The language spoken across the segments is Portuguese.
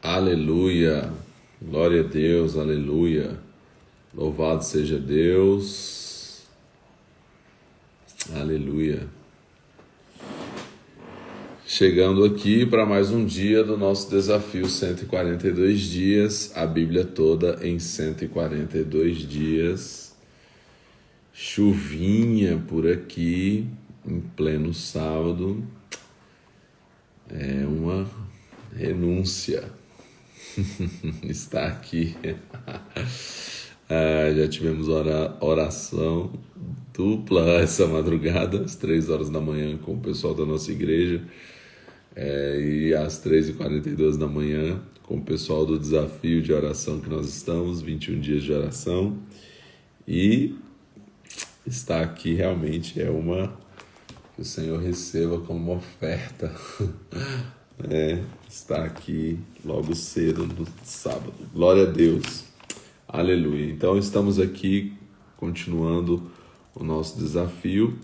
Aleluia, glória a Deus, aleluia, louvado seja Deus, aleluia. Chegando aqui para mais um dia do nosso desafio 142 dias, a Bíblia toda em 142 dias. Chuvinha por aqui, em pleno sábado, é uma renúncia. Está aqui. Já tivemos oração dupla essa madrugada, às 3 horas da manhã, com o pessoal da nossa igreja, e às 3h42 da manhã, com o pessoal do desafio de oração que nós estamos, 21 dias de oração. E estar aqui realmente é que o Senhor receba como uma oferta. Estar aqui logo cedo no sábado. Glória a Deus. Aleluia. Então estamos aqui continuando o nosso desafio,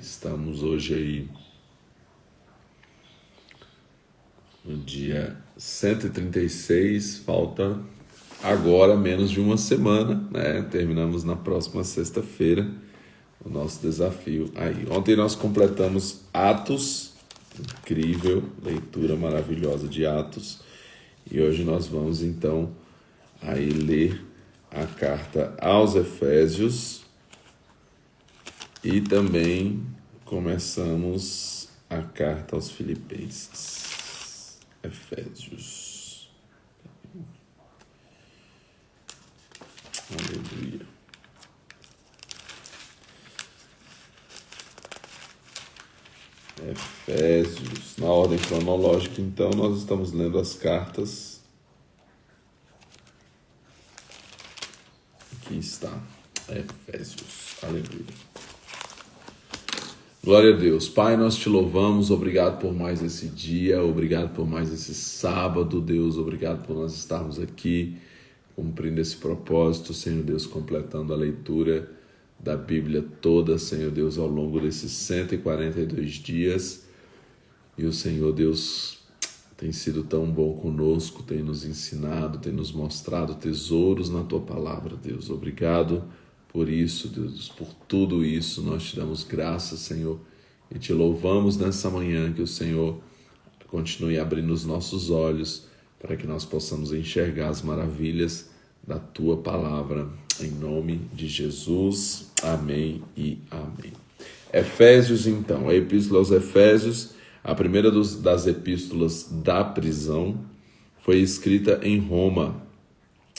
Estamos hoje aí no dia 136, falta agora menos de uma semana, Terminamos na próxima sexta-feira o nosso desafio aí. Ontem nós completamos Atos, incrível, leitura maravilhosa de Atos, e hoje nós vamos então aí ler a carta aos Efésios e também começamos a carta aos Filipenses. Efésios. Aleluia. Efésios. Na ordem cronológica, então, nós estamos lendo as cartas. Aqui está. Efésios. Aleluia. Glória a Deus. Pai, nós te louvamos, obrigado por mais esse dia, obrigado por mais esse sábado, Deus, obrigado por nós estarmos aqui cumprindo esse propósito, Senhor Deus, completando a leitura da Bíblia toda, Senhor Deus, ao longo desses 142 dias. E o Senhor Deus tem sido tão bom conosco, tem nos ensinado, tem nos mostrado tesouros na Tua palavra, Deus. Obrigado por isso, Deus, por tudo isso. Nós te damos graças, Senhor, e te louvamos nessa manhã, que o Senhor continue abrindo os nossos olhos para que nós possamos enxergar as maravilhas da Tua palavra, em nome de Jesus. Amém e amém. Efésios, então, a Epístola aos Efésios, a primeira das epístolas da prisão, foi escrita em Roma,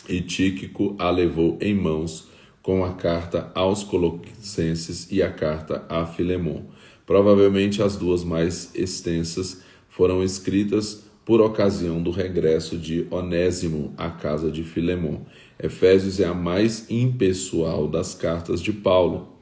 e Tíquico a levou em mãos com a carta aos Colossenses e a carta a Filemon. Provavelmente as duas mais extensas foram escritas por ocasião do regresso de Onésimo à casa de Filemon. Efésios é a mais impessoal das cartas de Paulo.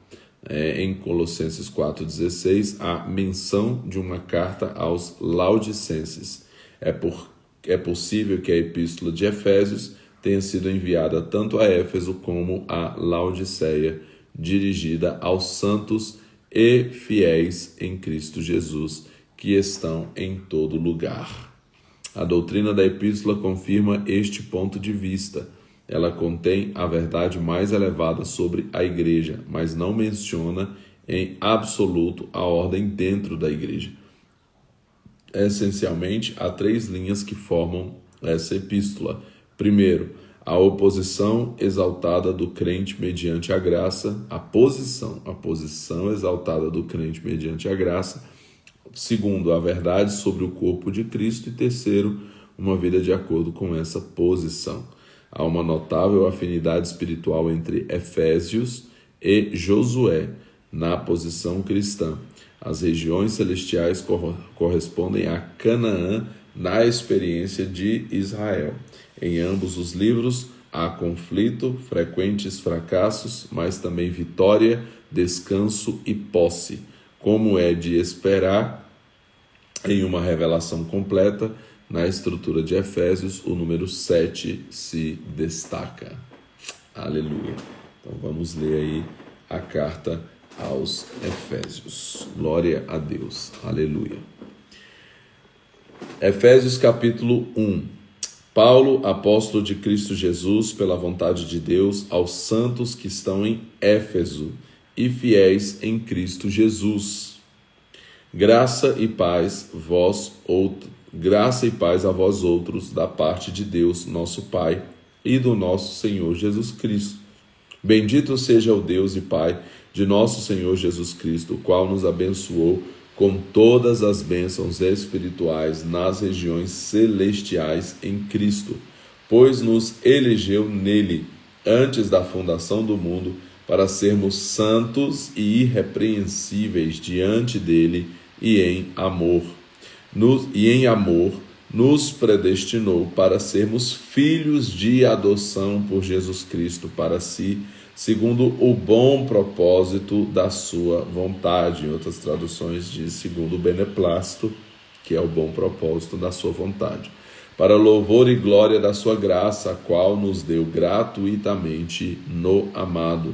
Em Colossenses 4,16, há menção de uma carta aos Laodicenses. É possível que a epístola de Efésios tenha sido enviada tanto a Éfeso como a Laodiceia, dirigida aos santos e fiéis em Cristo Jesus, que estão em todo lugar. A doutrina da epístola confirma este ponto de vista. Ela contém a verdade mais elevada sobre a igreja, mas não menciona em absoluto a ordem dentro da igreja. Essencialmente, há 3 linhas que formam essa epístola. Primeiro, a oposição exaltada do crente mediante a graça, a posição exaltada do crente mediante a graça. Segundo, a verdade sobre o corpo de Cristo. E terceiro, uma vida de acordo com essa posição. Há uma notável afinidade espiritual entre Efésios e Josué na posição cristã. As regiões celestiais correspondem a Canaã na experiência de Israel. Em ambos os livros há conflito, frequentes fracassos, mas também vitória, descanso e posse. Como é de esperar, em uma revelação completa, na estrutura de Efésios, o número 7 se destaca. Aleluia. Então vamos ler aí a carta aos Efésios. Glória a Deus. Aleluia. Efésios capítulo 1. Paulo, apóstolo de Cristo Jesus, pela vontade de Deus, aos santos que estão em Éfeso e fiéis em Cristo Jesus. Graça e paz a vós outros, da parte de Deus, nosso Pai, e do nosso Senhor Jesus Cristo. Bendito seja o Deus e Pai de nosso Senhor Jesus Cristo, o qual nos abençoou com todas as bênçãos espirituais nas regiões celestiais em Cristo, pois nos elegeu nele, antes da fundação do mundo, para sermos santos e irrepreensíveis diante dele, e em amor nos predestinou para sermos filhos de adoção por Jesus Cristo para si, segundo o bom propósito da sua vontade. Em outras traduções diz segundo o beneplácito, que é o bom propósito da sua vontade, para louvor e glória da sua graça, a qual nos deu gratuitamente no amado.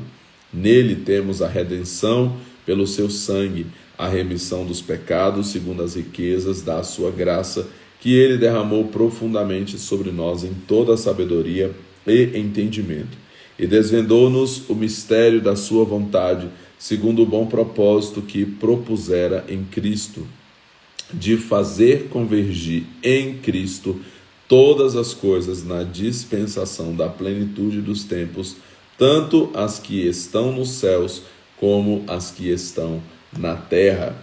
Nele temos a redenção pelo seu sangue, a remissão dos pecados, segundo as riquezas da sua graça, que ele derramou profundamente sobre nós em toda sabedoria e entendimento, e desvendou-nos o mistério da sua vontade, segundo o bom propósito que propusera em Cristo, de fazer convergir em Cristo todas as coisas na dispensação da plenitude dos tempos, tanto as que estão nos céus como as que estão na terra.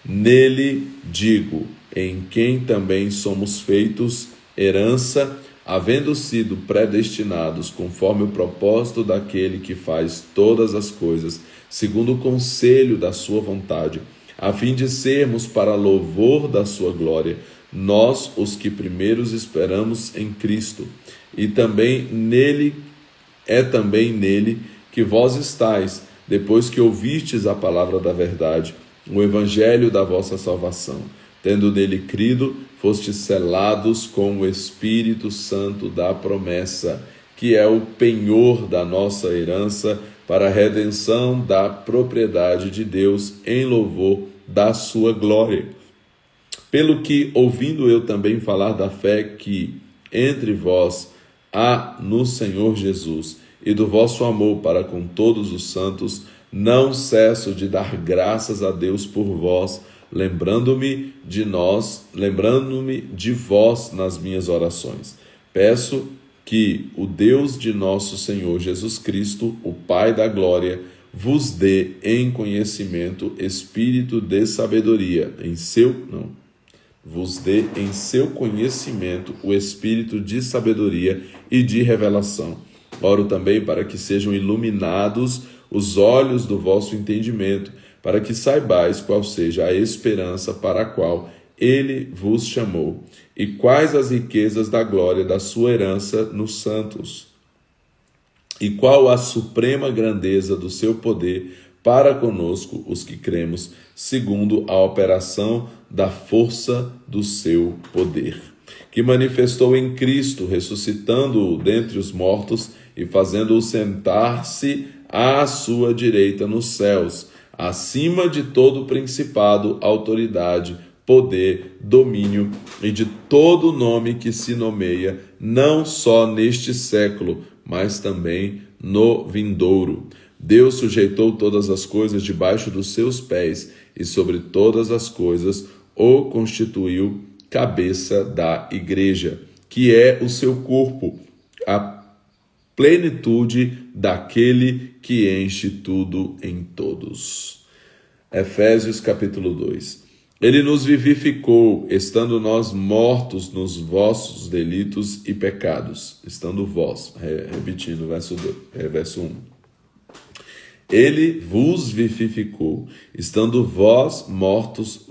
Nele digo, em quem também somos feitos herança, havendo sido predestinados conforme o propósito daquele que faz todas as coisas, segundo o conselho da sua vontade, a fim de sermos para louvor da sua glória, nós os que primeiros esperamos em Cristo, e também nele que vós estáis, depois que ouvistes a palavra da verdade, o evangelho da vossa salvação. Tendo nele crido, fostes selados com o Espírito Santo da promessa, que é o penhor da nossa herança, para a redenção da propriedade de Deus, em louvor da sua glória. Pelo que, ouvindo eu também falar da fé que entre vós há no Senhor Jesus, e do vosso amor para com todos os santos, não cesso de dar graças a Deus por vós, lembrando-me de vós nas minhas orações. Peço que o Deus de nosso Senhor Jesus Cristo, o Pai da glória, vos dê em conhecimento espírito de sabedoria, vos dê em seu conhecimento o espírito de sabedoria e de revelação. Oro também para que sejam iluminados os olhos do vosso entendimento, para que saibais qual seja a esperança para a qual ele vos chamou, e quais as riquezas da glória da sua herança nos santos, e qual a suprema grandeza do seu poder para conosco, os que cremos, segundo a operação da força do seu poder, que manifestou em Cristo, ressuscitando-o dentre os mortos e fazendo-o sentar-se à sua direita nos céus, acima de todo principado, autoridade, poder, domínio e de todo nome que se nomeia, não só neste século, mas também no vindouro. Deus sujeitou todas as coisas debaixo dos seus pés e sobre todas as coisas o constituiu cabeça da igreja, que é o seu corpo, a plenitude daquele que enche tudo em todos. Efésios capítulo 2. Ele nos vivificou, estando nós mortos nos vossos delitos e pecados. Estando vós, repetindo, verso 1. Ele vos vivificou, estando vós mortos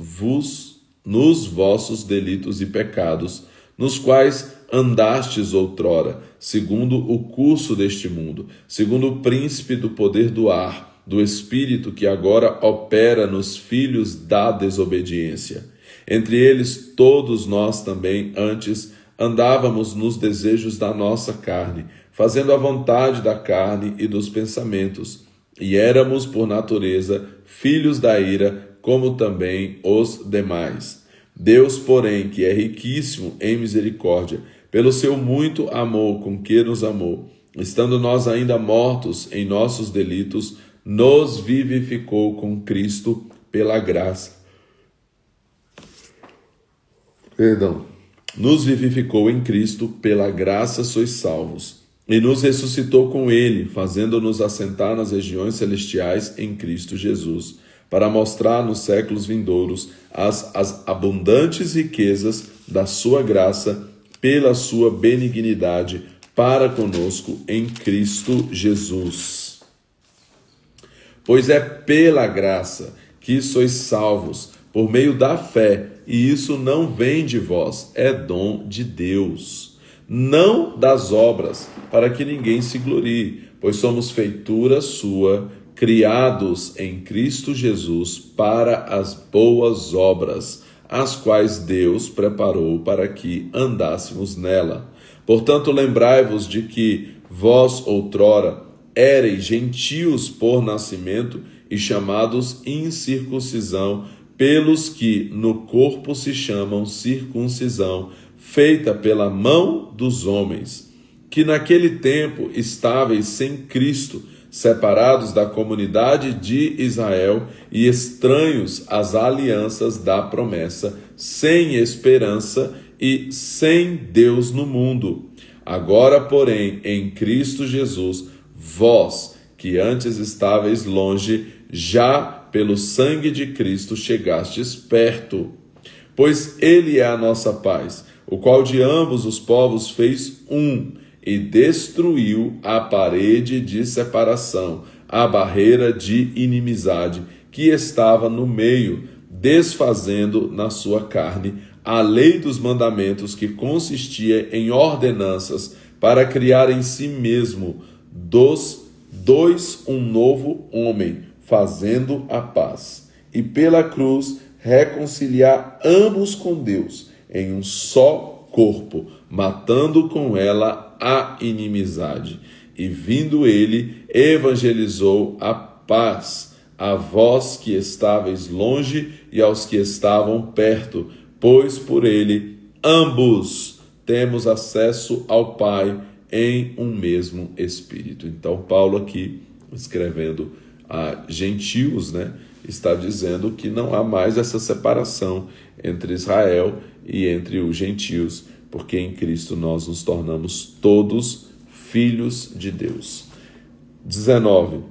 nos vossos delitos e pecados, nos quais andastes outrora, segundo o curso deste mundo, segundo o príncipe do poder do ar, do espírito que agora opera nos filhos da desobediência. Entre eles todos nós também antes andávamos nos desejos da nossa carne, fazendo a vontade da carne e dos pensamentos, e éramos por natureza filhos da ira, como também os demais. Deus, porém, que é riquíssimo em misericórdia, pelo seu muito amor com que nos amou, estando nós ainda mortos em nossos delitos, nos vivificou com Cristo pela graça. Nos vivificou em Cristo, pela graça sois salvos, e nos ressuscitou com ele, fazendo-nos assentar nas regiões celestiais em Cristo Jesus, para mostrar nos séculos vindouros as abundantes riquezas da sua graça, pela sua benignidade para conosco em Cristo Jesus. Pois é pela graça que sois salvos, por meio da fé, e isso não vem de vós, é dom de Deus, não das obras, para que ninguém se glorie, pois somos feitura sua, criados em Cristo Jesus para as boas obras, as quais Deus preparou para que andássemos nela. Portanto, lembrai-vos de que vós outrora éreis gentios por nascimento e chamados incircuncisão, pelos que no corpo se chamam circuncisão, feita pela mão dos homens, que naquele tempo estáveis sem Cristo, separados da comunidade de Israel e estranhos às alianças da promessa, sem esperança e sem Deus no mundo. Agora, porém, em Cristo Jesus, vós, que antes estáveis longe, já pelo sangue de Cristo chegastes perto. Pois ele é a nossa paz, o qual de ambos os povos fez um, e destruiu a parede de separação, a barreira de inimizade que estava no meio, desfazendo na sua carne a lei dos mandamentos, que consistia em ordenanças, para criar em si mesmo dos dois um novo homem, fazendo a paz, e pela cruz reconciliar ambos com Deus em um só corpo, matando com ela a inimizade. E vindo ele, evangelizou a paz a vós que estáveis longe e aos que estavam perto, pois por ele ambos temos acesso ao Pai em um mesmo Espírito. Então, Paulo aqui, escrevendo a gentios, está dizendo que não há mais essa separação entre Israel e entre os gentios, porque em Cristo nós nos tornamos todos filhos de Deus. 2:19.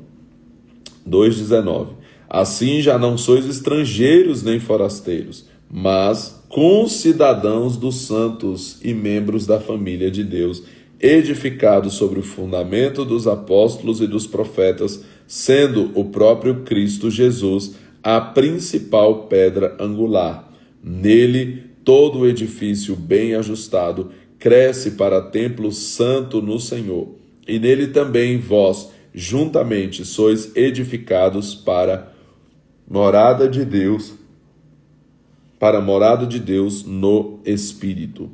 Assim já não sois estrangeiros nem forasteiros, mas concidadãos dos santos e membros da família de Deus, edificados sobre o fundamento dos apóstolos e dos profetas, sendo o próprio Cristo Jesus a principal pedra angular. Nele, todo o edifício bem ajustado cresce para templo santo no Senhor. E nele também vós, juntamente, sois edificados para morada de Deus, no Espírito.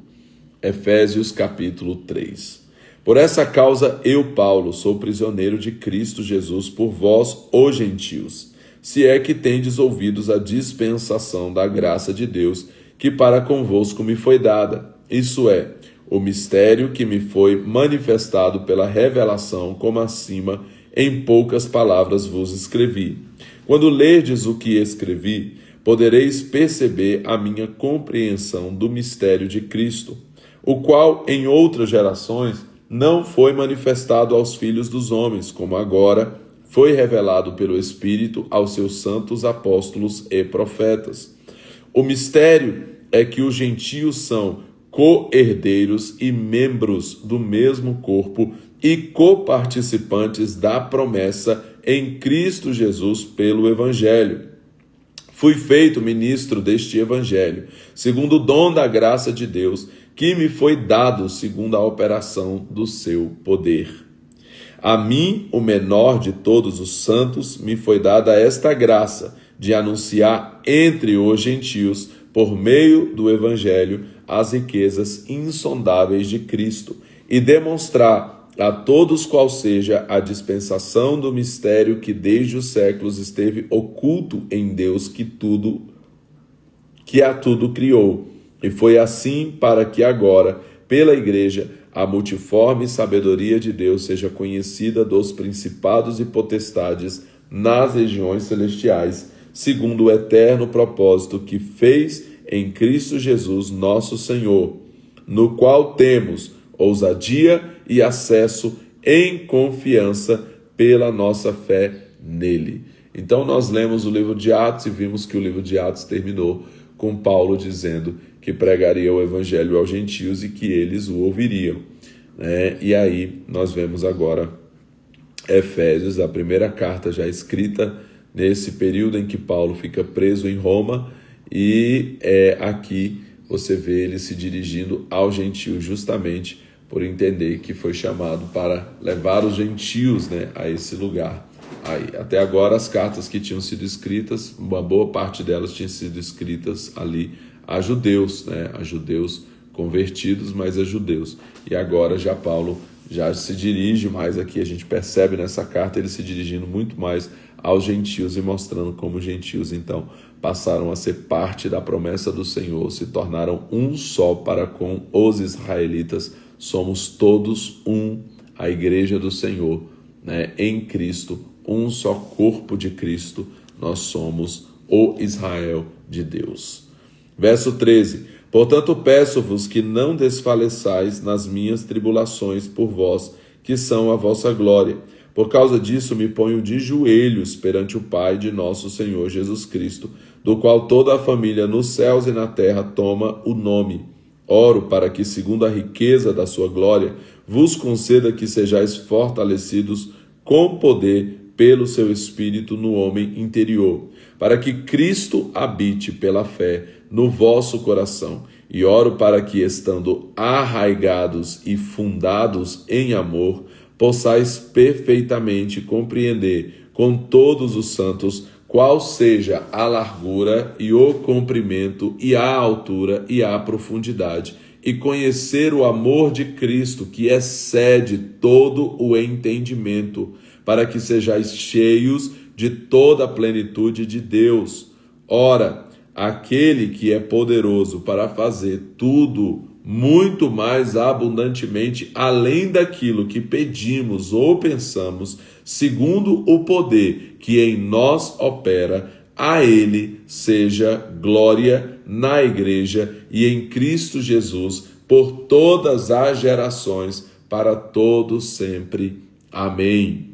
Efésios capítulo 3. Por essa causa eu, Paulo, sou prisioneiro de Cristo Jesus por vós, os gentios, se é que tendes ouvidos a dispensação da graça de Deus, que para convosco me foi dada, isso é, o mistério que me foi manifestado pela revelação, como acima, em poucas palavras vos escrevi. Quando lerdes o que escrevi, podereis perceber a minha compreensão do mistério de Cristo, o qual em outras gerações não foi manifestado aos filhos dos homens, como agora foi revelado pelo Espírito aos seus santos apóstolos e profetas. O mistério é que os gentios são co-herdeiros e membros do mesmo corpo e coparticipantes da promessa em Cristo Jesus pelo Evangelho. Fui feito ministro deste Evangelho, segundo o dom da graça de Deus, que me foi dado segundo a operação do seu poder. A mim, o menor de todos os santos, me foi dada esta graça de anunciar entre os gentios, por meio do Evangelho, as riquezas insondáveis de Cristo e demonstrar a todos qual seja a dispensação do mistério que desde os séculos esteve oculto em Deus, que tudo que a tudo criou. E foi assim para que agora, pela Igreja, a multiforme sabedoria de Deus seja conhecida dos principados e potestades nas regiões celestiais, segundo o eterno propósito que fez em Cristo Jesus, nosso Senhor, no qual temos ousadia e acesso em confiança pela nossa fé nele. Então nós lemos o livro de Atos e vimos que o livro de Atos terminou com Paulo dizendo que pregaria o evangelho aos gentios e que eles o ouviriam, E aí nós vemos agora Efésios, a primeira carta já escrita nesse período em que Paulo fica preso em Roma, e aqui você vê ele se dirigindo aos gentios, justamente por entender que foi chamado para levar os gentios, a esse lugar. Aí, até agora as cartas que tinham sido escritas, uma boa parte delas tinham sido escritas ali a judeus, a judeus convertidos, mas a judeus. E agora já Paulo já se dirige mais aqui, a gente percebe nessa carta ele se dirigindo muito mais aos gentios e mostrando como os gentios então passaram a ser parte da promessa do Senhor, se tornaram um só para com os israelitas. Somos todos um, a igreja do Senhor, em Cristo, um só corpo de Cristo, nós somos o Israel de Deus. Verso 13: portanto peço-vos que não desfaleçais nas minhas tribulações por vós, que são a vossa glória. Por causa disso me ponho de joelhos perante o Pai de nosso Senhor Jesus Cristo, do qual toda a família nos céus e na terra toma o nome. Oro para que, segundo a riqueza da sua glória, vos conceda que sejais fortalecidos com poder pelo seu Espírito no homem interior, para que Cristo habite pela fé no vosso coração. E oro para que, estando arraigados e fundados em amor, possais perfeitamente compreender com todos os santos qual seja a largura e o comprimento e a altura e a profundidade, e conhecer o amor de Cristo, que excede todo o entendimento, para que sejais cheios de toda a plenitude de Deus. Ora, aquele que é poderoso para fazer tudo muito mais abundantemente, além daquilo que pedimos ou pensamos, segundo o poder que em nós opera, a ele seja glória na igreja e em Cristo Jesus por todas as gerações, para todos sempre. Amém.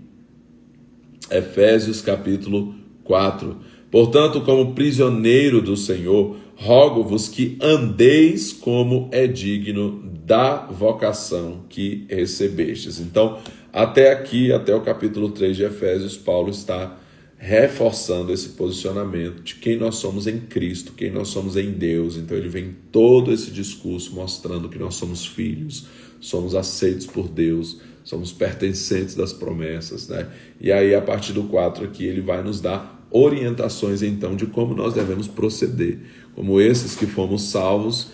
Efésios capítulo 4. Portanto, como prisioneiro do Senhor, rogo-vos que andeis como é digno da vocação que recebestes. Então, até aqui, até o capítulo 3 de Efésios, Paulo está reforçando esse posicionamento de quem nós somos em Cristo, quem nós somos em Deus. Então ele vem todo esse discurso mostrando que nós somos filhos, somos aceitos por Deus, somos pertencentes das promessas, E aí, a partir do 4 aqui, ele vai nos dar orientações, então, de como nós devemos proceder. Como esses que fomos salvos,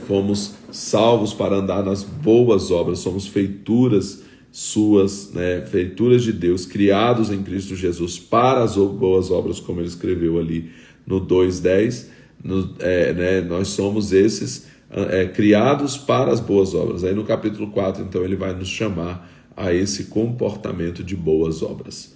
fomos salvos para andar nas boas obras, somos feituras suas, feituras de Deus, criados em Cristo Jesus para as boas obras, como ele escreveu ali no 2:10, nós somos esses criados para as boas obras. Aí no capítulo 4, então, ele vai nos chamar a esse comportamento de boas obras.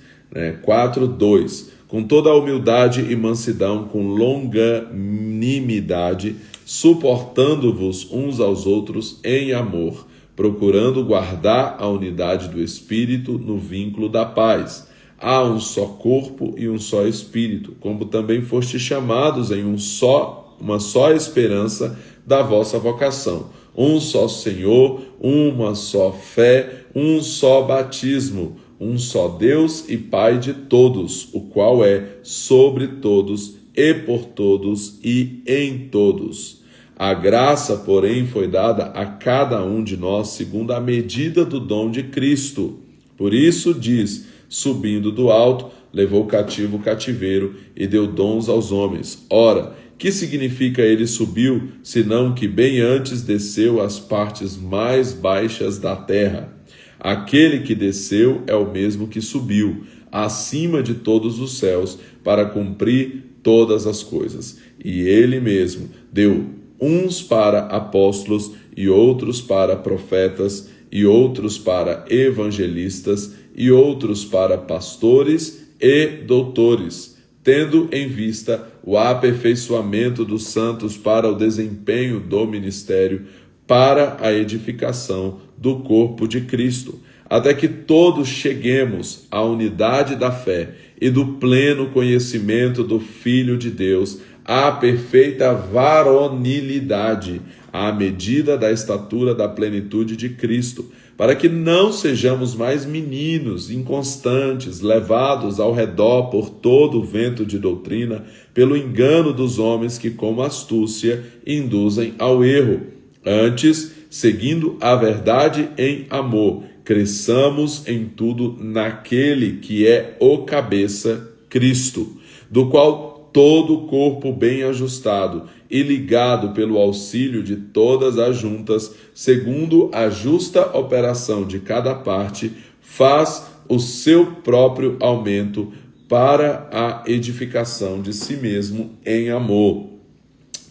4:2, com toda a humildade e mansidão, com longanimidade, suportando-vos uns aos outros em amor, procurando guardar a unidade do Espírito no vínculo da paz. Há um só corpo e um só Espírito, como também fostes chamados em uma só esperança da vossa vocação. Um só Senhor, uma só fé, um só batismo, um só Deus e Pai de todos, o qual é sobre todos e por todos e em todos. A graça, porém, foi dada a cada um de nós segundo a medida do dom de Cristo. Por isso diz, subindo do alto, levou cativo o cativeiro e deu dons aos homens. Ora, que significa ele subiu, senão que bem antes desceu às partes mais baixas da terra? Aquele que desceu é o mesmo que subiu, acima de todos os céus, para cumprir todas as coisas. E ele mesmo deu uns para apóstolos, e outros para profetas, e outros para evangelistas, e outros para pastores e doutores, tendo em vista o aperfeiçoamento dos santos para o desempenho do ministério, para a edificação do corpo de Cristo, até que todos cheguemos à unidade da fé e do pleno conhecimento do Filho de Deus, à perfeita varonilidade, à medida da estatura da plenitude de Cristo, para que não sejamos mais meninos inconstantes, levados ao redor por todo o vento de doutrina, pelo engano dos homens que com astúcia induzem ao erro. Antes, seguindo a verdade em amor, cresçamos em tudo naquele que é o cabeça, Cristo, do qual todo o corpo bem ajustado e ligado pelo auxílio de todas as juntas, segundo a justa operação de cada parte, faz o seu próprio aumento para a edificação de si mesmo em amor.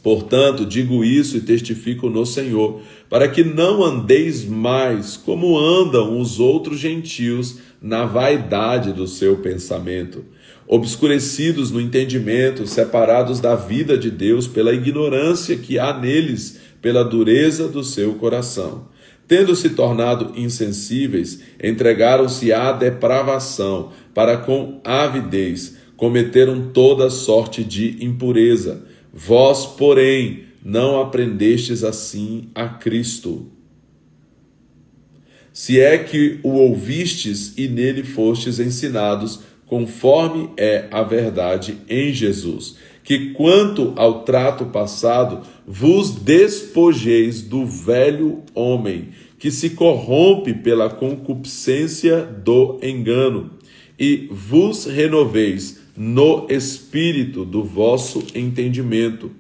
Portanto, digo isso e testifico no Senhor, para que não andeis mais como andam os outros gentios na vaidade do seu pensamento, obscurecidos no entendimento, separados da vida de Deus pela ignorância que há neles, pela dureza do seu coração. Tendo se tornado insensíveis, entregaram-se à depravação, para com avidez cometeram toda sorte de impureza. Vós, porém, não aprendestes assim a Cristo. Se é que o ouvistes e nele fostes ensinados, conforme é a verdade em Jesus, que quanto ao trato passado, vos despojeis do velho homem, que se corrompe pela concupiscência do engano, e vos renoveis no espírito do vosso entendimento,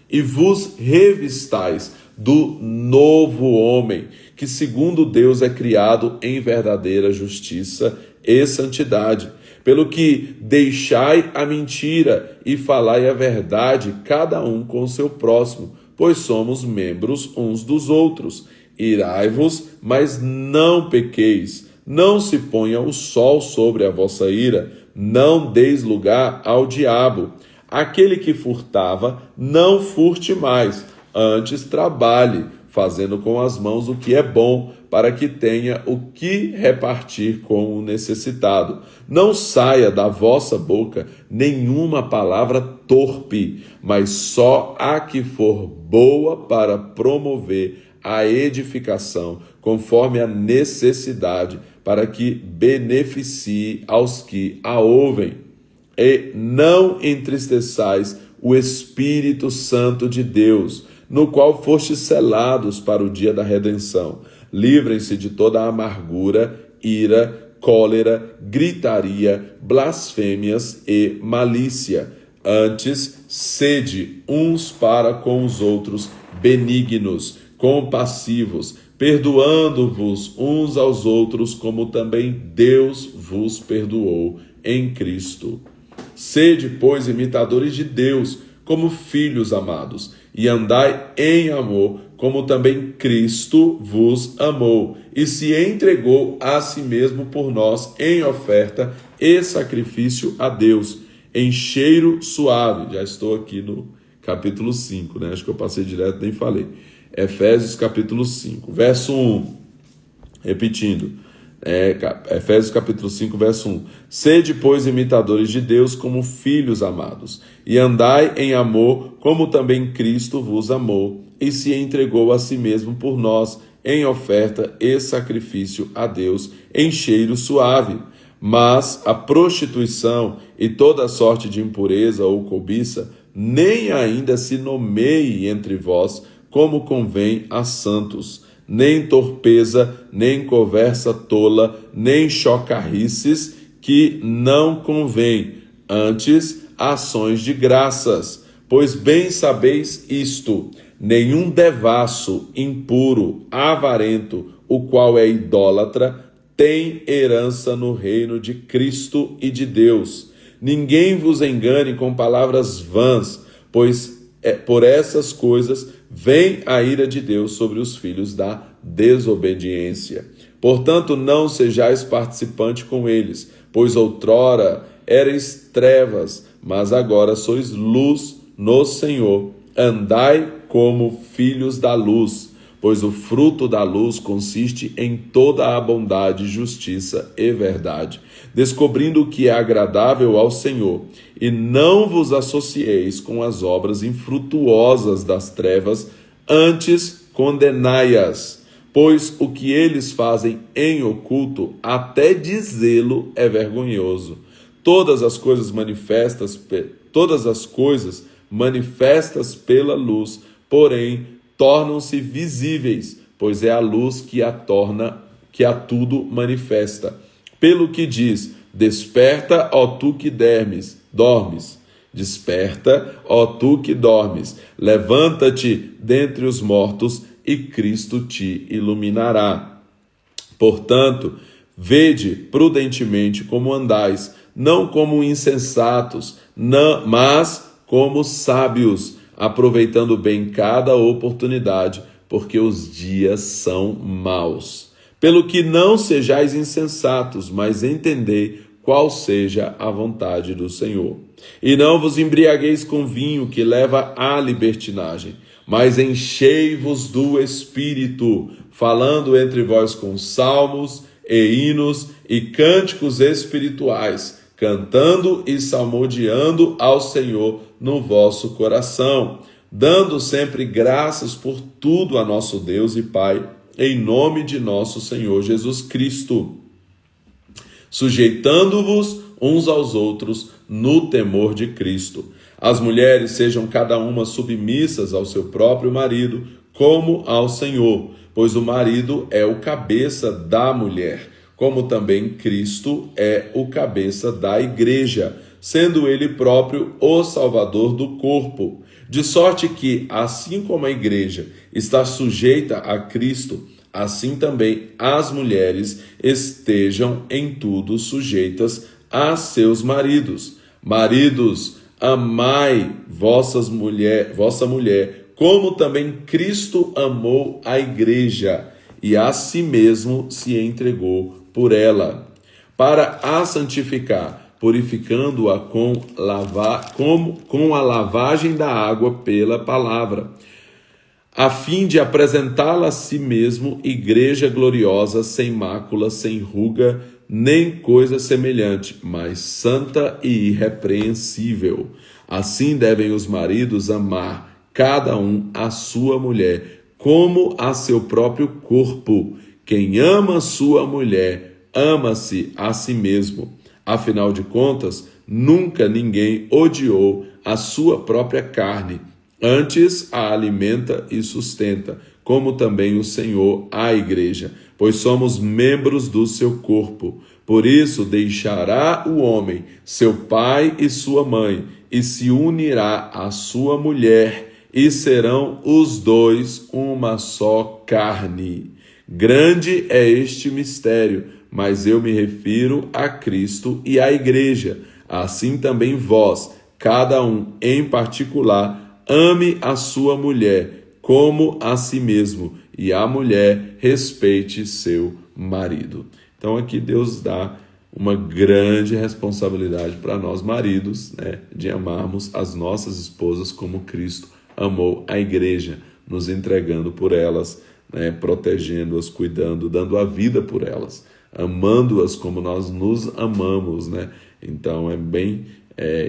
e vos revistais do novo homem, que segundo Deus é criado em verdadeira justiça e santidade. Pelo que deixai a mentira e falai a verdade, cada um com o seu próximo, pois somos membros uns dos outros. Irai-vos, mas não pequeis. Não se ponha o sol sobre a vossa ira, não deis lugar ao diabo. Aquele que furtava, não furte mais, antes trabalhe, fazendo com as mãos o que é bom, para que tenha o que repartir com o necessitado. Não saia da vossa boca nenhuma palavra torpe, mas só a que for boa para promover a edificação, conforme a necessidade, para que beneficie aos que a ouvem. E não entristeçais o Espírito Santo de Deus, no qual fostes selados para o dia da redenção. Livrem-se de toda a amargura, ira, cólera, gritaria, blasfêmias e malícia. Antes, sede uns para com os outros benignos, compassivos, perdoando-vos uns aos outros, como também Deus vos perdoou em Cristo. Sede, pois, imitadores de Deus, como filhos amados, e andai em amor, como também Cristo vos amou, e se entregou a si mesmo por nós em oferta e sacrifício a Deus, em cheiro suave. Já estou aqui no capítulo 5, né? Acho que eu passei direto, nem falei. Efésios capítulo 5, verso 1, repetindo. Efésios capítulo 5, verso 1. Sede, pois, imitadores de Deus como filhos amados, e andai em amor, como também Cristo vos amou, e se entregou a si mesmo por nós, em oferta e sacrifício a Deus, em cheiro suave. Mas a prostituição e toda sorte de impureza ou cobiça, nem ainda se nomeie entre vós, como convém a santos, nem torpeza, nem conversa tola, nem chocarrices, que não convém, antes ações de graças. Pois bem sabeis isto, nenhum devasso, impuro, avarento, o qual é idólatra, tem herança no reino de Cristo e de Deus. Ninguém vos engane com palavras vãs, pois por essas coisas vem a ira de Deus sobre os filhos da desobediência. Portanto, não sejais participante com eles, pois outrora erais trevas, mas agora sois luz no Senhor. Andai como filhos da luz, pois o fruto da luz consiste em toda a bondade, justiça e verdade, descobrindo o que é agradável ao Senhor. E não vos associeis com as obras infrutuosas das trevas, antes condenai-as, pois o que eles fazem em oculto, até dizê-lo, é vergonhoso. Todas as coisas manifestas pela luz, porém, tornam-se visíveis, pois é a luz que a tudo manifesta. Pelo que diz: desperta, ó tu que dormes. Desperta, ó tu que dormes. Levanta-te dentre os mortos e Cristo te iluminará. Portanto, vede prudentemente como andais, não como insensatos, mas como sábios, aproveitando bem cada oportunidade, porque os dias são maus. Pelo que não sejais insensatos, mas entendei qual seja a vontade do Senhor. E não vos embriagueis com vinho, que leva à libertinagem, mas enchei-vos do Espírito, falando entre vós com salmos e hinos e cânticos espirituais, cantando e salmodiando ao Senhor no vosso coração, dando sempre graças por tudo a nosso Deus e Pai, em nome de nosso Senhor Jesus Cristo, sujeitando-vos uns aos outros no temor de Cristo. As mulheres sejam cada uma submissas ao seu próprio marido, como ao Senhor, pois o marido é o cabeça da mulher, como também Cristo é o cabeça da igreja, sendo ele próprio o Salvador do corpo. De sorte que, assim como a igreja está sujeita a Cristo, assim também as mulheres estejam em tudo sujeitas a seus maridos. Maridos, amai vossa mulher, como também Cristo amou a igreja e a si mesmo se entregou por ela, para a santificar, purificando-a com a lavagem da água pela palavra, a fim de apresentá-la a si mesmo, igreja gloriosa, sem mácula, sem ruga, nem coisa semelhante, mas santa e irrepreensível. Assim devem os maridos amar cada um a sua mulher, como a seu próprio corpo. Quem ama sua mulher, ama-se a si mesmo. Afinal de contas, nunca ninguém odiou a sua própria carne, antes a alimenta e sustenta, como também o Senhor a igreja, pois somos membros do seu corpo. Por isso deixará o homem seu pai e sua mãe, e se unirá à sua mulher, e serão os dois uma só carne. Grande é este mistério, mas eu me refiro a Cristo e à igreja. Assim também vós, cada um em particular, ame a sua mulher como a si mesmo, e a mulher respeite seu marido. Então aqui Deus dá uma grande responsabilidade para nós maridos, né, de amarmos as nossas esposas como Cristo amou a igreja, nos entregando por elas, né, protegendo-as, cuidando, dando a vida por elas, amando-as como nós nos amamos, né? Então é bem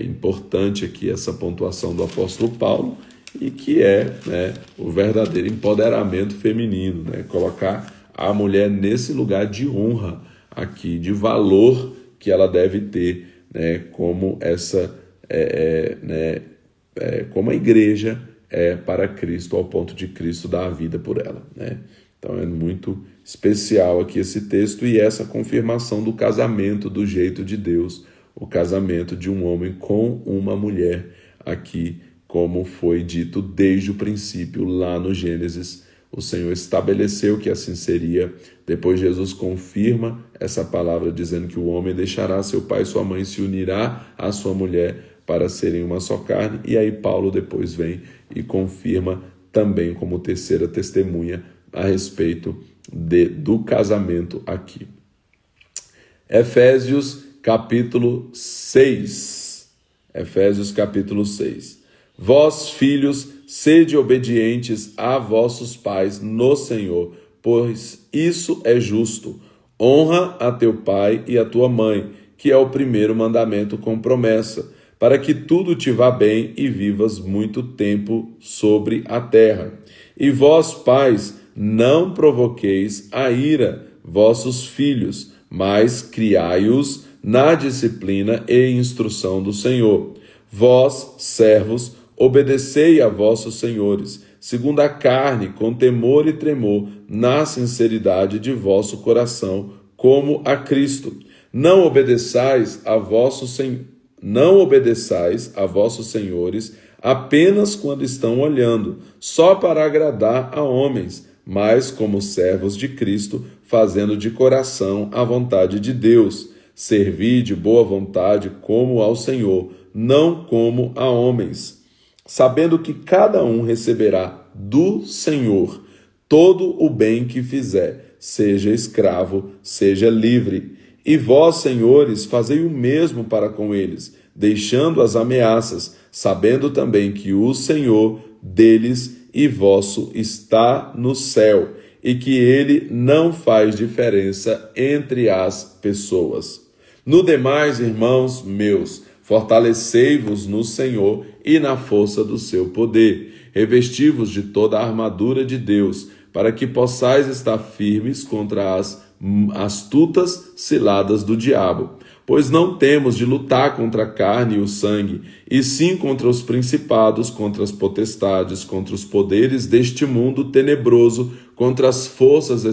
importante aqui essa pontuação do apóstolo Paulo, e que é, né, o verdadeiro empoderamento feminino, né? Colocar a mulher nesse lugar de honra aqui, de valor que ela deve ter, né, como como a igreja é para Cristo, ao ponto de Cristo dar a vida por ela, né? Então é muito especial aqui esse texto e essa confirmação do casamento do jeito de Deus, o casamento de um homem com uma mulher aqui, como foi dito desde o princípio lá no Gênesis, O Senhor estabeleceu que assim seria. Depois Jesus confirma essa palavra dizendo que o homem deixará seu pai e sua mãe, se unirá à sua mulher para serem uma só carne. E aí Paulo depois vem e confirma também como terceira testemunha a respeito do casamento aqui. Efésios capítulo 6. Efésios capítulo 6. Vós, filhos, sede obedientes a vossos pais no Senhor, pois isso é justo. Honra a teu pai e a tua mãe, que é o primeiro mandamento com promessa, para que tudo te vá bem e vivas muito tempo sobre a terra. E vós, pais, não provoqueis a ira vossos filhos, mas criai-os na disciplina e instrução do Senhor. Vós, servos, obedecei a vossos senhores, segundo a carne, com temor e tremor, na sinceridade de vosso coração, como a Cristo. Não obedeçais a vossos senhores apenas quando estão olhando, só para agradar a homens, mas como servos de Cristo, fazendo de coração a vontade de Deus. Servi de boa vontade como ao Senhor, não como a homens, sabendo que cada um receberá do Senhor todo o bem que fizer, seja escravo, seja livre. E vós, senhores, fazei o mesmo para com eles, deixando as ameaças, sabendo também que o Senhor deles e vosso está no céu, e que ele não faz diferença entre as pessoas. No demais, irmãos meus, fortalecei-vos no Senhor e na força do seu poder. Revesti-vos de toda a armadura de Deus, para que possais estar firmes contra as astutas ciladas do diabo. Pois não temos de lutar contra a carne e o sangue, e sim contra os principados, contra as potestades, contra os poderes deste mundo tenebroso, contra as forças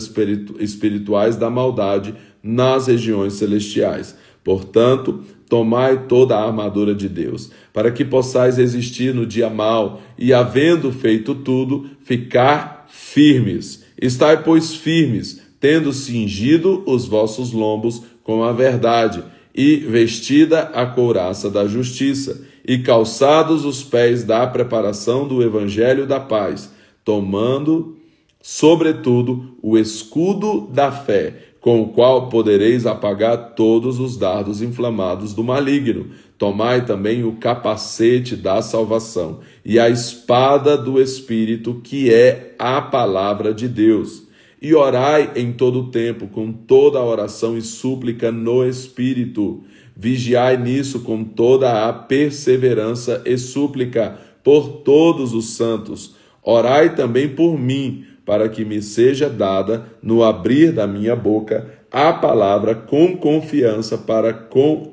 espirituais da maldade nas regiões celestiais. Portanto, tomai toda a armadura de Deus, para que possais resistir no dia mau e, havendo feito tudo, ficar firmes. Estai, pois, firmes, tendo cingido os vossos lombos com a verdade, e vestida a couraça da justiça, e calçados os pés da preparação do evangelho da paz, tomando, sobretudo, o escudo da fé, com o qual podereis apagar todos os dardos inflamados do maligno. Tomai também o capacete da salvação e a espada do Espírito, que é a palavra de Deus. E orai em todo o tempo, com toda a oração e súplica no Espírito. Vigiai nisso com toda a perseverança e súplica por todos os santos. Orai também por mim, para que me seja dada, no abrir da minha boca, a palavra com confiança, para com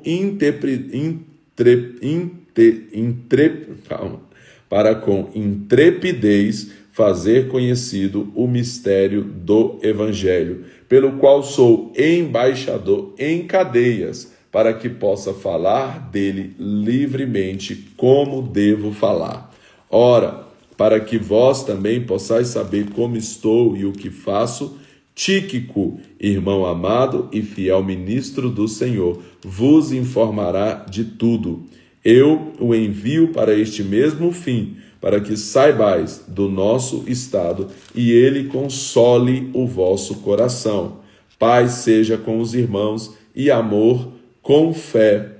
intrepidez fazer conhecido o mistério do Evangelho, pelo qual sou embaixador em cadeias, para que possa falar dele livremente como devo falar. Ora, para que vós também possais saber como estou e o que faço, Tíquico, irmão amado e fiel ministro do Senhor, vos informará de tudo. Eu o envio para este mesmo fim, para que saibais do nosso estado e ele console o vosso coração. Paz seja com os irmãos e amor com fé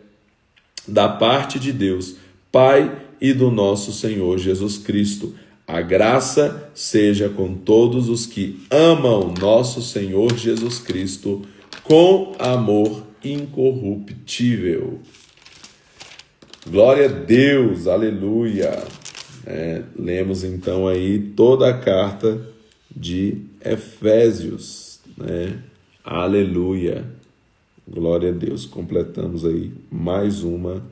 da parte de Deus, Pai e do nosso Senhor Jesus Cristo. A graça seja com todos os que amam nosso Senhor Jesus Cristo com amor incorruptível. Glória a Deus, aleluia. Lemos então aí toda a carta de Efésios, aleluia, glória a Deus. Completamos aí mais uma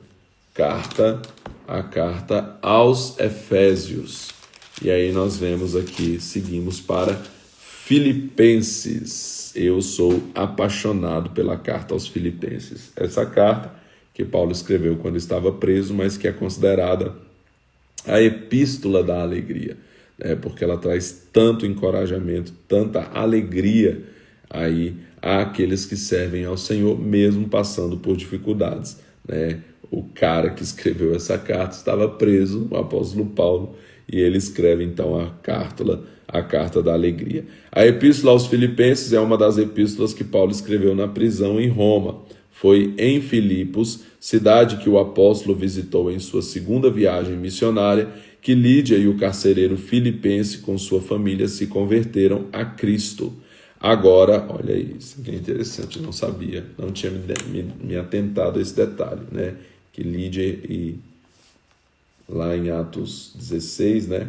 carta, a carta aos Efésios. E aí nós vemos aqui, seguimos para Filipenses. Eu sou apaixonado pela carta aos Filipenses. Essa carta que Paulo escreveu quando estava preso, mas que é considerada a epístola da alegria. porque ela traz tanto encorajamento, tanta alegria aí àqueles que servem ao Senhor, mesmo passando por dificuldades, né? O cara que escreveu essa carta estava preso, o apóstolo Paulo, e ele escreve então a carta da alegria. A epístola aos Filipenses é uma das epístolas que Paulo escreveu na prisão em Roma. Foi em Filipos, cidade que o apóstolo visitou em sua segunda viagem missionária, que Lídia e o carcereiro filipense com sua família se converteram a Cristo. Agora, olha isso, que interessante, eu não sabia, não tinha me atentado a esse detalhe, né? Que Lídia, e lá em Atos 16, né,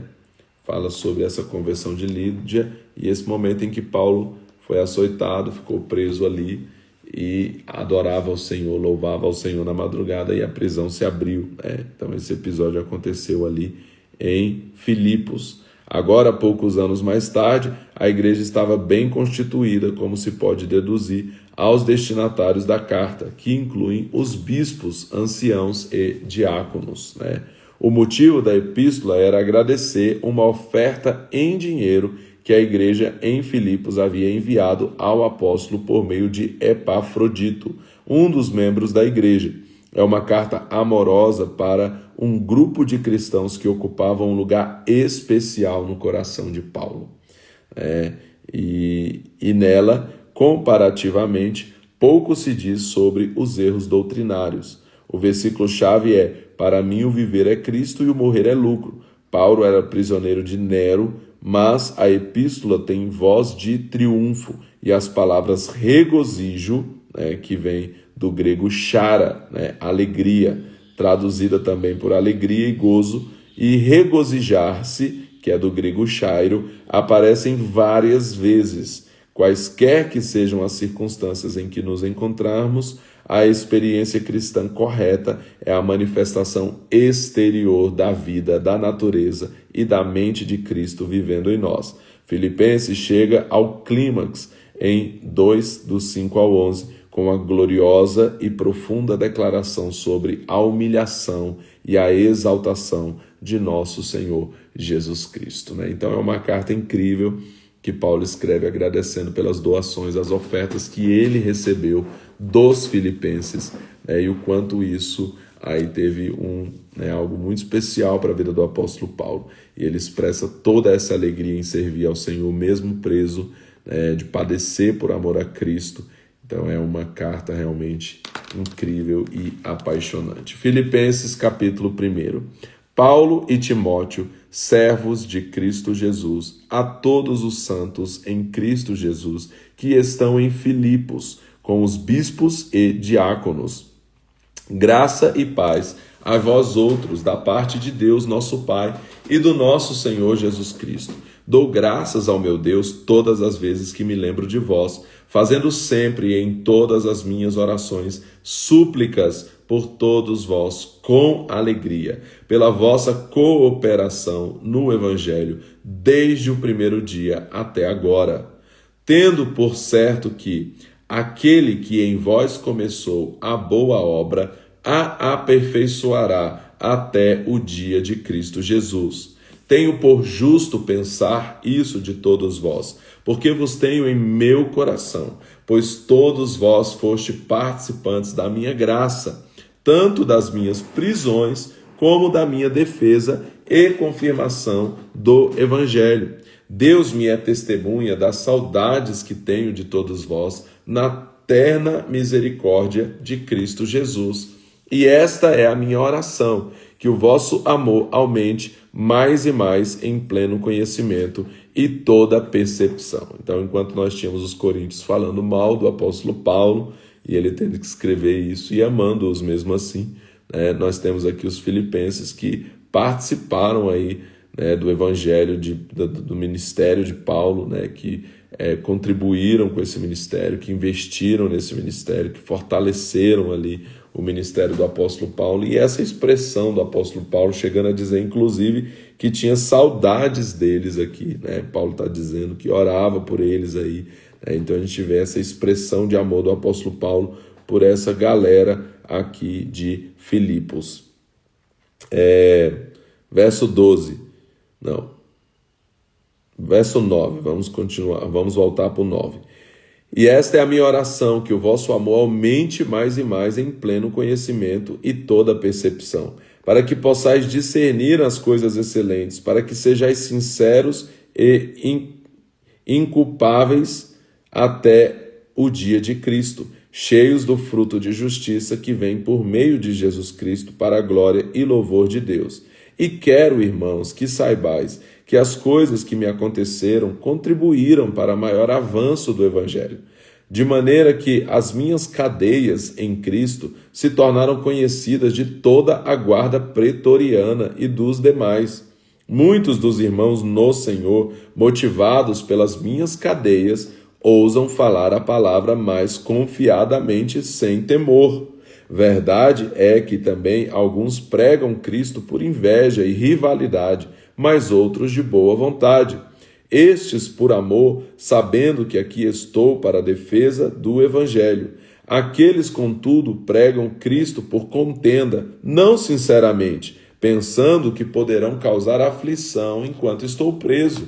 fala sobre essa conversão de Lídia e esse momento em que Paulo foi açoitado, ficou preso ali e adorava ao Senhor, louvava ao Senhor na madrugada, e a prisão se abriu, né? Então esse episódio aconteceu ali em Filipos. Agora, poucos anos mais tarde, a igreja estava bem constituída, como se pode deduzir, aos destinatários da carta, que incluem os bispos, anciãos e diáconos, né? O motivo da epístola era agradecer uma oferta em dinheiro que a igreja em Filipos havia enviado ao apóstolo por meio de Epafrodito, um dos membros da igreja. É uma carta amorosa para um grupo de cristãos que ocupavam um lugar especial no coração de Paulo. E nela, comparativamente, pouco se diz sobre os erros doutrinários. O versículo-chave é: para mim o viver é Cristo e o morrer é lucro. Paulo era prisioneiro de Nero, mas a epístola tem voz de triunfo, e as palavras regozijo, né, que vem do grego chara, né, alegria, traduzida também por alegria e gozo, e regozijar-se, que é do grego chairo, aparecem várias vezes. Quaisquer que sejam as circunstâncias em que nos encontrarmos, a experiência cristã correta é a manifestação exterior da vida, da natureza e da mente de Cristo vivendo em nós. Filipenses chega ao clímax em 2, do 5 ao 11, com a gloriosa e profunda declaração sobre a humilhação e a exaltação de nosso Senhor Jesus Cristo, né? Então é uma carta incrível que Paulo escreve agradecendo pelas doações, as ofertas que ele recebeu dos filipenses, né? E o quanto isso aí teve algo muito especial para a vida do apóstolo Paulo. E ele expressa toda essa alegria em servir ao Senhor, mesmo preso, né, de padecer por amor a Cristo. Então é uma carta realmente incrível e apaixonante. Filipenses capítulo 1. Paulo e Timóteo, servos de Cristo Jesus, a todos os santos em Cristo Jesus, que estão em Filipos, com os bispos e diáconos. Graça e paz a vós outros, da parte de Deus nosso Pai e do nosso Senhor Jesus Cristo. Dou graças ao meu Deus todas as vezes que me lembro de vós, fazendo sempre em todas as minhas orações súplicas por todos vós com alegria, pela vossa cooperação no Evangelho, desde o primeiro dia até agora, tendo por certo que aquele que em vós começou a boa obra a aperfeiçoará até o dia de Cristo Jesus. Tenho por justo pensar isso de todos vós, porque vos tenho em meu coração, pois todos vós foste participantes da minha graça, tanto das minhas prisões como da minha defesa e confirmação do Evangelho. Deus me é testemunha das saudades que tenho de todos vós na terna misericórdia de Cristo Jesus. E esta é a minha oração, que o vosso amor aumente mais e mais em pleno conhecimento e toda percepção. Então, enquanto nós tínhamos os coríntios falando mal do apóstolo Paulo, e ele tendo que escrever isso e amando-os mesmo assim, né, nós temos aqui os filipenses que participaram aí, né, do evangelho, do ministério de Paulo, né, que contribuíram com esse ministério, que investiram nesse ministério, que fortaleceram ali o ministério do apóstolo Paulo. E essa expressão do apóstolo Paulo chegando a dizer, inclusive, que tinha saudades deles aqui, né? Paulo está dizendo que orava por eles aí, né? Então a gente vê essa expressão de amor do apóstolo Paulo por essa galera aqui de Filipos. Verso 12, não, Verso 9, vamos continuar, vamos voltar para o 9. E esta é a minha oração, que o vosso amor aumente mais e mais em pleno conhecimento e toda percepção, para que possais discernir as coisas excelentes, para que sejais sinceros e inculpáveis até o dia de Cristo, cheios do fruto de justiça que vem por meio de Jesus Cristo para a glória e louvor de Deus. E quero, irmãos, que saibais que as coisas que me aconteceram contribuíram para maior avanço do Evangelho, de maneira que as minhas cadeias em Cristo se tornaram conhecidas de toda a guarda pretoriana e dos demais. Muitos dos irmãos no Senhor, motivados pelas minhas cadeias, ousam falar a palavra mais confiadamente sem temor. Verdade é que também alguns pregam Cristo por inveja e rivalidade, mas outros de boa vontade. Estes por amor, sabendo que aqui estou para a defesa do Evangelho. Aqueles, contudo, pregam Cristo por contenda, não sinceramente, pensando que poderão causar aflição enquanto estou preso.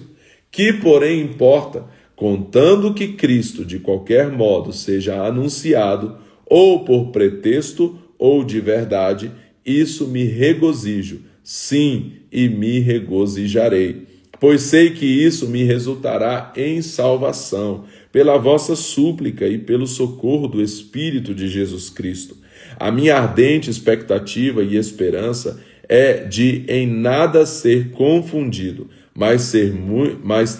Que, porém, importa, contando que Cristo, de qualquer modo, seja anunciado, ou por pretexto ou de verdade, isso me regozijo, sim, e me regozijarei, pois sei que isso me resultará em salvação, pela vossa súplica e pelo socorro do Espírito de Jesus Cristo. A minha ardente expectativa e esperança é de em nada ser confundido, mas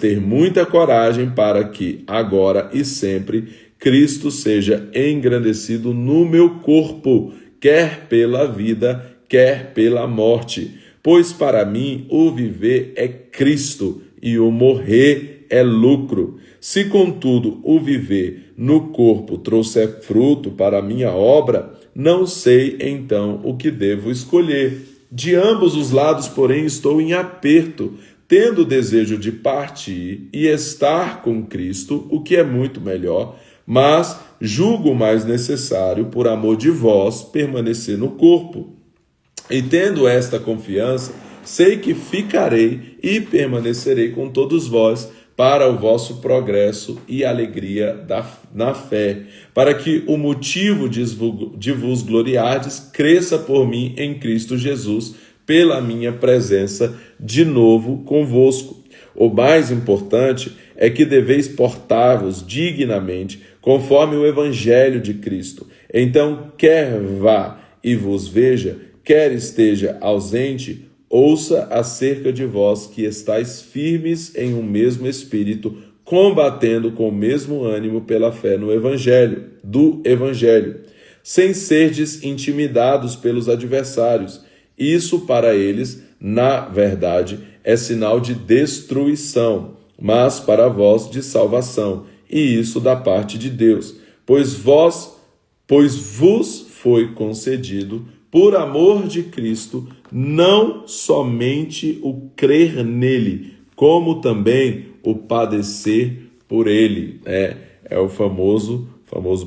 ter muita coragem para que, agora e sempre, Cristo seja engrandecido no meu corpo, quer pela vida, quer pela morte. Pois para mim o viver é Cristo e o morrer é lucro. Se, contudo, o viver no corpo trouxer fruto para a minha obra, não sei então o que devo escolher. De ambos os lados, porém, estou em aperto, tendo o desejo de partir e estar com Cristo, o que é muito melhor, mas julgo mais necessário, por amor de vós, permanecer no corpo. E tendo esta confiança, sei que ficarei e permanecerei com todos vós para o vosso progresso e alegria na fé, para que o motivo de vos gloriardes cresça por mim em Cristo Jesus, pela minha presença de novo convosco. O mais importante é que deveis portar-vos dignamente, conforme o Evangelho de Cristo. Então, quer vá e vos veja, quer esteja ausente, ouça acerca de vós que estáis firmes em um mesmo espírito, combatendo com o mesmo ânimo pela fé no Evangelho, do Evangelho, sem serdes intimidados pelos adversários. Isso para eles, na verdade, é sinal de destruição, mas para vós de salvação, e isso da parte de Deus, pois vos foi concedido, por amor de Cristo, não somente o crer nele, como também o padecer por ele. É o famoso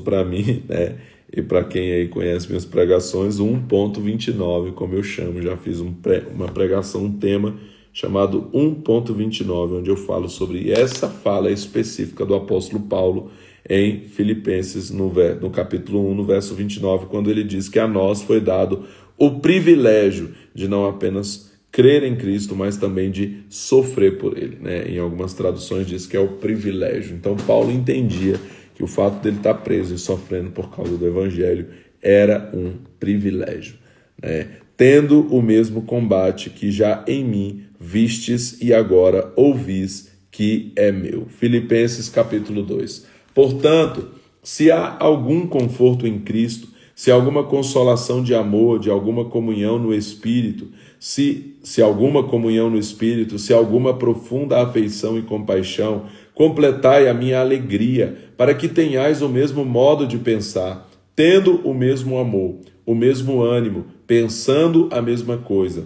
para mim, né? E para quem aí conhece minhas pregações, 1.29, como eu chamo, já fiz uma pregação, um tema chamado 1.29, onde eu falo sobre essa fala específica do apóstolo Paulo em Filipenses, no capítulo 1, no verso 29, quando ele diz que a nós foi dado o privilégio de não apenas crer em Cristo, mas também de sofrer por ele, né? Em algumas traduções diz que é o privilégio. Então Paulo entendia que o fato dele estar preso e sofrendo por causa do Evangelho era um privilégio, né? Tendo o mesmo combate que já em mim vistes e agora ouvis que é meu. Filipenses capítulo 2. Portanto, se há algum conforto em Cristo, se há alguma consolação de amor, de alguma comunhão no Espírito, se alguma comunhão no Espírito, se alguma profunda afeição e compaixão, completai a minha alegria, para que tenhais o mesmo modo de pensar, tendo o mesmo amor, o mesmo ânimo, pensando a mesma coisa.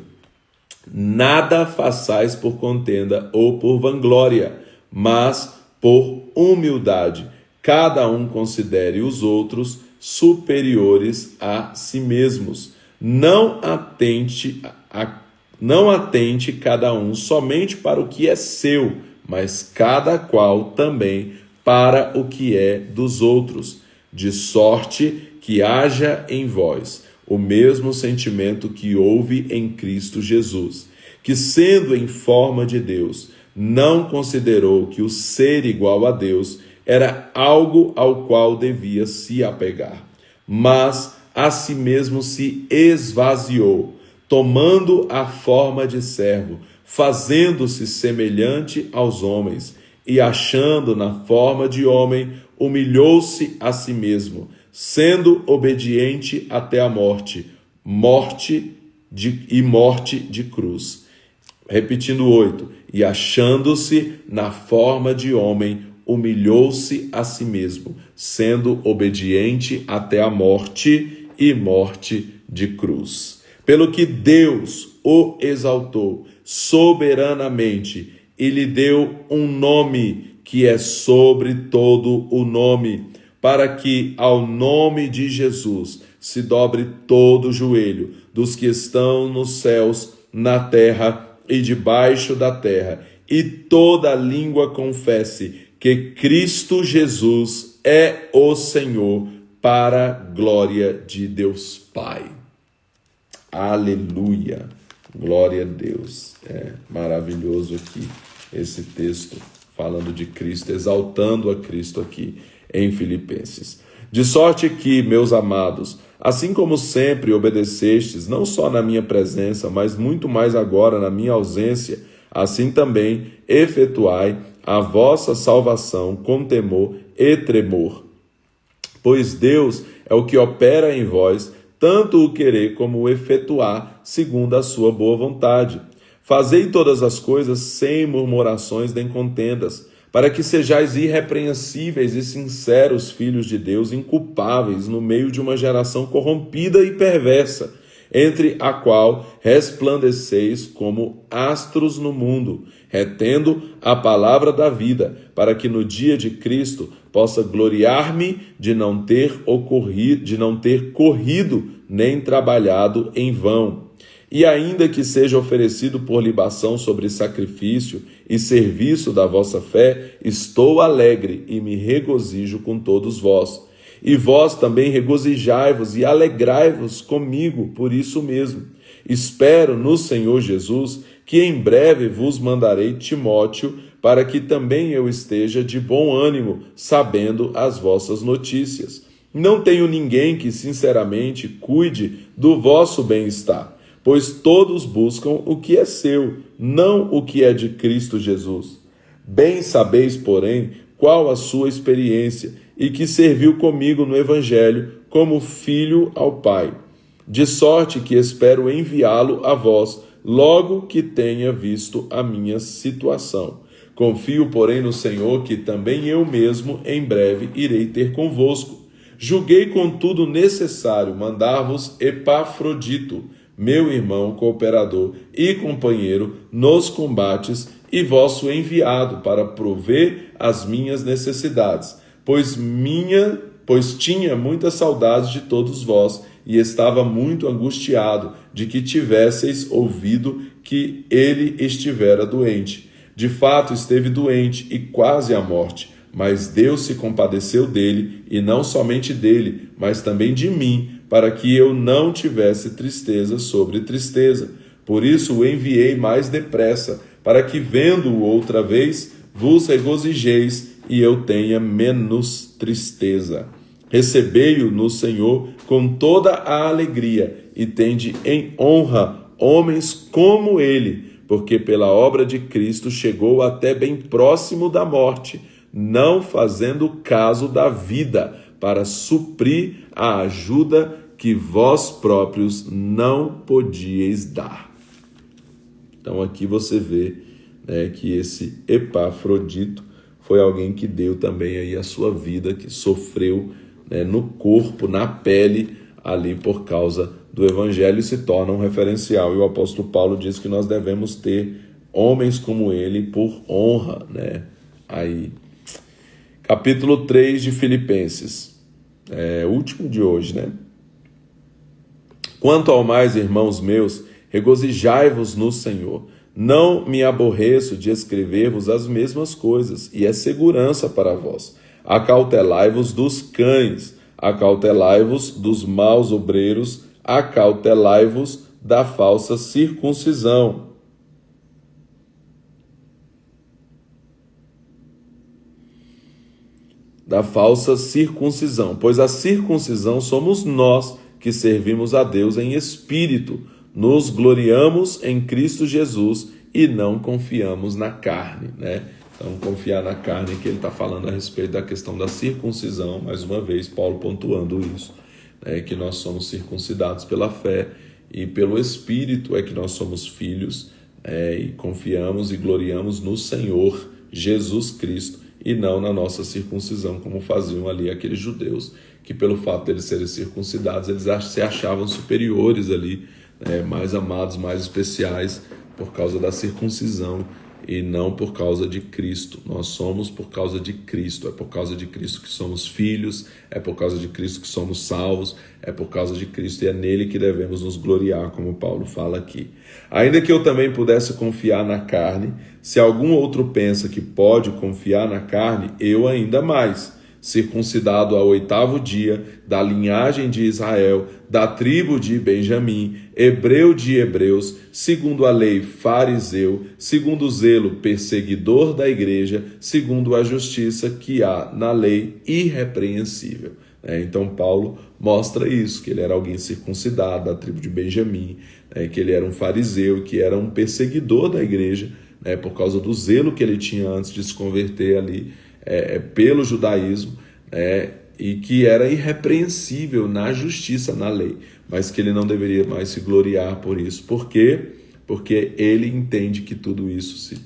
Nada façais por contenda ou por vanglória, mas por humildade. Cada um considere os outros superiores a si mesmos. Não atente cada um somente para o que é seu, mas cada qual também para o que é dos outros, de sorte que haja em vós o mesmo sentimento que houve em Cristo Jesus, que, sendo em forma de Deus, não considerou que o ser igual a Deus era algo ao qual devia se apegar, mas a si mesmo se esvaziou, tomando a forma de servo, fazendo-se semelhante aos homens, e achando na forma de homem, humilhou-se a si mesmo, sendo obediente até a morte, morte de cruz. Repetindo 8, e achando-se na forma de homem, humilhou-se a si mesmo, sendo obediente até a morte e morte de cruz. Pelo que Deus o exaltou soberanamente e lhe deu um nome que é sobre todo o nome, para que ao nome de Jesus se dobre todo o joelho dos que estão nos céus, na terra e debaixo da terra, e toda língua confesse que Cristo Jesus é o Senhor, para a glória de Deus Pai. Aleluia! Glória a Deus. É maravilhoso aqui esse texto falando de Cristo, exaltando a Cristo aqui em Filipenses. De sorte que, meus amados, assim como sempre obedecestes, não só na minha presença, mas muito mais agora na minha ausência, assim também efetuai a vossa salvação com temor e tremor. Pois Deus é o que opera em vós, tanto o querer como o efetuar, segundo a sua boa vontade. Fazei todas as coisas sem murmurações nem contendas, para que sejais irrepreensíveis e sinceros filhos de Deus, inculpáveis no meio de uma geração corrompida e perversa, entre a qual resplandeceis como astros no mundo, retendo a palavra da vida, para que no dia de Cristo possa gloriar-me de não ter corrido nem trabalhado em vão. E ainda que seja oferecido por libação sobre sacrifício e serviço da vossa fé, estou alegre e me regozijo com todos vós. E vós também regozijai-vos e alegrai-vos comigo por isso mesmo. Espero no Senhor Jesus que em breve vos mandarei Timóteo, para que também eu esteja de bom ânimo, sabendo as vossas notícias. Não tenho ninguém que sinceramente cuide do vosso bem-estar, pois todos buscam o que é seu, não o que é de Cristo Jesus. Bem sabeis, porém, qual a sua experiência, e que serviu comigo no Evangelho como filho ao Pai. De sorte que espero enviá-lo a vós, logo que tenha visto a minha situação. Confio, porém, no Senhor que também eu mesmo em breve irei ter convosco. Julguei, contudo, necessário mandar-vos Epafrodito, meu irmão cooperador e companheiro nos combates e vosso enviado para prover as minhas necessidades, pois tinha muitas saudades de todos vós e estava muito angustiado de que tivesseis ouvido que ele estivera doente. De fato, esteve doente e quase à morte, mas Deus se compadeceu dele, e não somente dele, mas também de mim, para que eu não tivesse tristeza sobre tristeza. Por isso o enviei mais depressa, para que, vendo-o outra vez, vos regozijeis e eu tenha menos tristeza. Recebei-o no Senhor com toda a alegria e tende em honra homens como ele, porque pela obra de Cristo chegou até bem próximo da morte, não fazendo caso da vida, para suprir a ajuda que vós próprios não podíeis dar. Então aqui você vê, né, que esse Epafrodito foi alguém que deu também aí a sua vida, que sofreu, né, no corpo, na pele, ali por causa do Evangelho, e se torna um referencial. E o apóstolo Paulo diz que nós devemos ter homens como ele por honra, né? Aí, capítulo 3 de Filipenses, o último de hoje, né? Quanto ao mais, irmãos meus, regozijai-vos no Senhor. Não me aborreço de escrever-vos as mesmas coisas, e é segurança para vós. Acautelai-vos dos cães, acautelai-vos dos maus obreiros, acautelai-vos da falsa circuncisão. Da falsa circuncisão, pois a circuncisão somos nós que servimos a Deus em espírito, nos gloriamos em Cristo Jesus e não confiamos na carne, né? Então, confiar na carne, que ele está falando a respeito da questão da circuncisão, mais uma vez, Paulo pontuando isso, né? Que nós somos circuncidados pela fé e pelo Espírito é que nós somos filhos, e confiamos e gloriamos no Senhor Jesus Cristo, e não na nossa circuncisão, como faziam ali aqueles judeus, que pelo fato de eles serem circuncidados, eles se achavam superiores ali, mais amados, mais especiais, por causa da circuncisão, e não por causa de Cristo. Nós somos por causa de Cristo, é por causa de Cristo que somos filhos, é por causa de Cristo que somos salvos, é por causa de Cristo, e é nele que devemos nos gloriar, como Paulo fala aqui. Ainda que eu também pudesse confiar na carne, se algum outro pensa que pode confiar na carne, eu ainda mais. Circuncidado ao 8º dia, da linhagem de Israel, da tribo de Benjamim, hebreu de hebreus, segundo a lei fariseu, segundo o zelo perseguidor da igreja, segundo a justiça que há na lei irrepreensível. Então Paulo mostra isso, que ele era alguém circuncidado da tribo de Benjamim, que ele era um fariseu, que era um perseguidor da igreja, por causa do zelo que ele tinha antes de se converter ali, pelo judaísmo, e que era irrepreensível na justiça, na lei, mas que ele não deveria mais se gloriar por isso. Por quê? Porque ele entende que tudo isso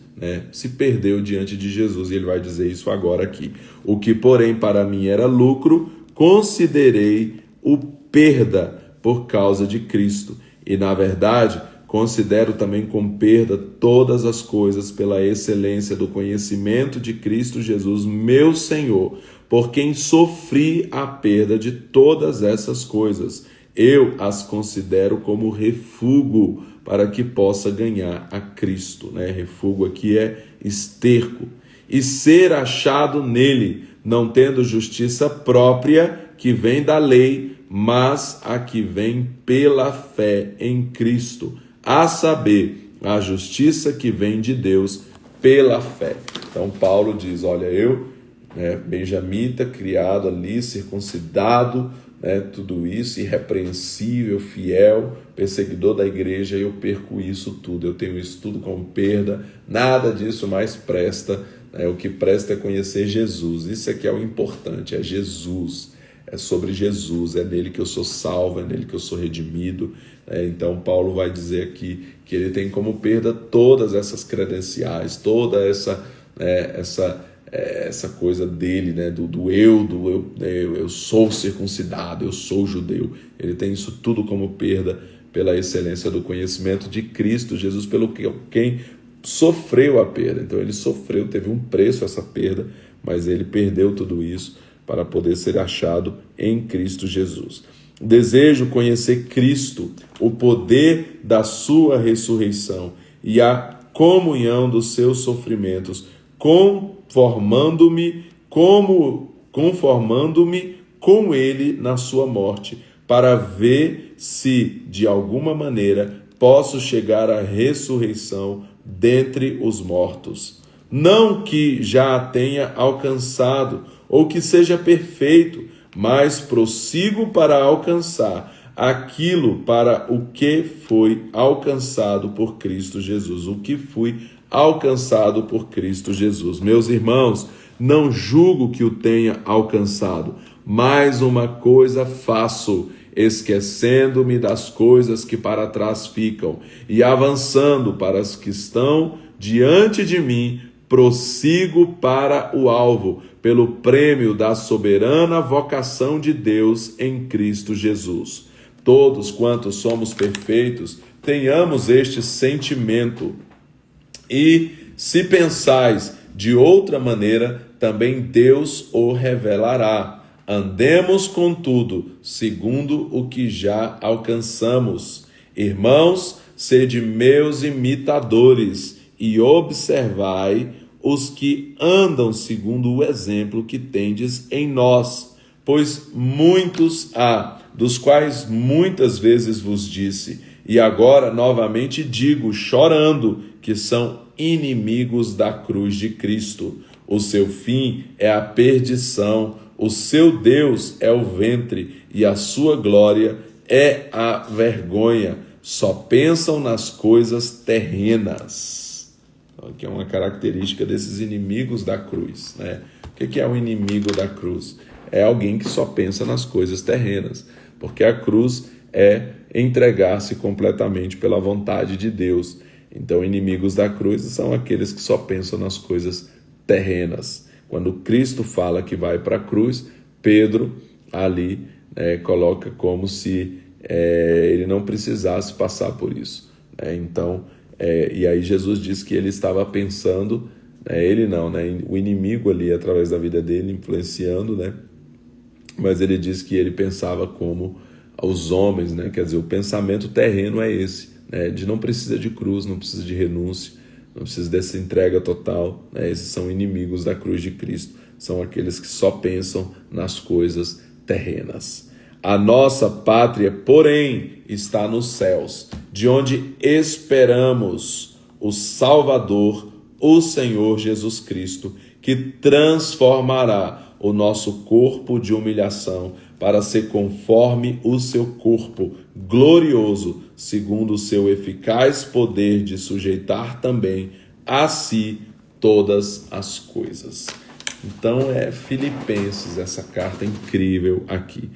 se perdeu diante de Jesus, e ele vai dizer isso agora aqui. O que, porém, para mim era lucro, considerei o perda por causa de Cristo, e na verdade considero também com perda todas as coisas pela excelência do conhecimento de Cristo Jesus, meu Senhor, por quem sofri a perda de todas essas coisas. Eu as considero como refúgio para que possa ganhar a Cristo. Refúgio aqui é esterco. E ser achado nele, não tendo justiça própria que vem da lei, mas a que vem pela fé em Cristo, a saber, a justiça que vem de Deus pela fé. Então Paulo diz, olha, eu, benjamita, criado ali, circuncidado, tudo isso, irrepreensível, fiel, perseguidor da igreja, eu perco isso tudo, eu tenho isso tudo como perda, nada disso mais presta, o que presta é conhecer Jesus. Isso aqui é o importante, é Jesus. É sobre Jesus, é nele que eu sou salvo, é nele que eu sou redimido. Então Paulo vai dizer aqui que ele tem como perda todas essas credenciais, toda essa coisa dele, eu sou circuncidado, eu sou judeu. Ele tem isso tudo como perda pela excelência do conhecimento de Cristo Jesus, pelo quem sofreu a perda. Então ele sofreu, teve um preço essa perda, mas ele perdeu tudo isso para poder ser achado em Cristo Jesus. Desejo conhecer Cristo, o poder da sua ressurreição e a comunhão dos seus sofrimentos, conformando-me com ele na sua morte, para ver se, de alguma maneira, posso chegar à ressurreição dentre os mortos. Não que já a tenha alcançado, ou que seja perfeito, mas prossigo para alcançar aquilo para o que foi alcançado por Cristo Jesus, o que fui alcançado por Cristo Jesus. Meus irmãos, não julgo que o tenha alcançado, mas uma coisa faço, esquecendo-me das coisas que para trás ficam e avançando para as que estão diante de mim, prossigo para o alvo, pelo prêmio da soberana vocação de Deus em Cristo Jesus. Todos quantos somos perfeitos, tenhamos este sentimento. E se pensais de outra maneira, também Deus o revelará. Andemos, contudo, segundo o que já alcançamos. Irmãos, sede meus imitadores e observai os que andam segundo o exemplo que tendes em nós. Pois muitos há, dos quais muitas vezes vos disse, e agora novamente digo, chorando, que são inimigos da cruz de Cristo. O seu fim é a perdição, o seu Deus é o ventre, e a sua glória é a vergonha. Só pensam nas coisas terrenas. Então, aqui é uma característica desses inimigos da cruz, né? O que é o inimigo da cruz? É alguém que só pensa nas coisas terrenas, porque a cruz é entregar-se completamente pela vontade de Deus. Então, inimigos da cruz são aqueles que só pensam nas coisas terrenas. Quando Cristo fala que vai para a cruz, Pedro ali coloca como se ele não precisasse passar por isso. Então, e aí Jesus diz que ele estava pensando, ele não, o inimigo ali através da vida dele influenciando, mas ele diz que ele pensava como os homens, quer dizer, o pensamento terreno é esse, de não precisa de cruz, não precisa de renúncia, não precisa dessa entrega total, esses são inimigos da cruz de Cristo, são aqueles que só pensam nas coisas terrenas. A nossa pátria, porém, está nos céus, de onde esperamos o Salvador, o Senhor Jesus Cristo, que transformará o nosso corpo de humilhação para ser conforme o seu corpo glorioso, segundo o seu eficaz poder de sujeitar também a si todas as coisas. Então Filipenses, essa carta incrível aqui.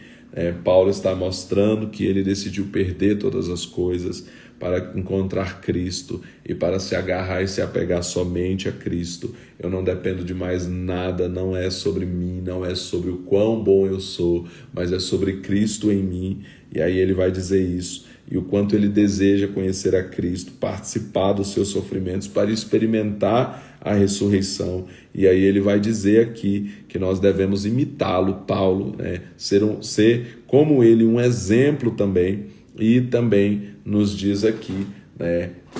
Paulo está mostrando que ele decidiu perder todas as coisas para encontrar Cristo e para se agarrar e se apegar somente a Cristo. Eu não dependo de mais nada, não é sobre mim, não é sobre o quão bom eu sou, mas é sobre Cristo em mim. E aí ele vai dizer isso. E o quanto ele deseja conhecer a Cristo, participar dos seus sofrimentos para experimentar a ressurreição. E aí ele vai dizer aqui que nós devemos imitá-lo, Paulo, ser como ele um exemplo também. E também nos diz aqui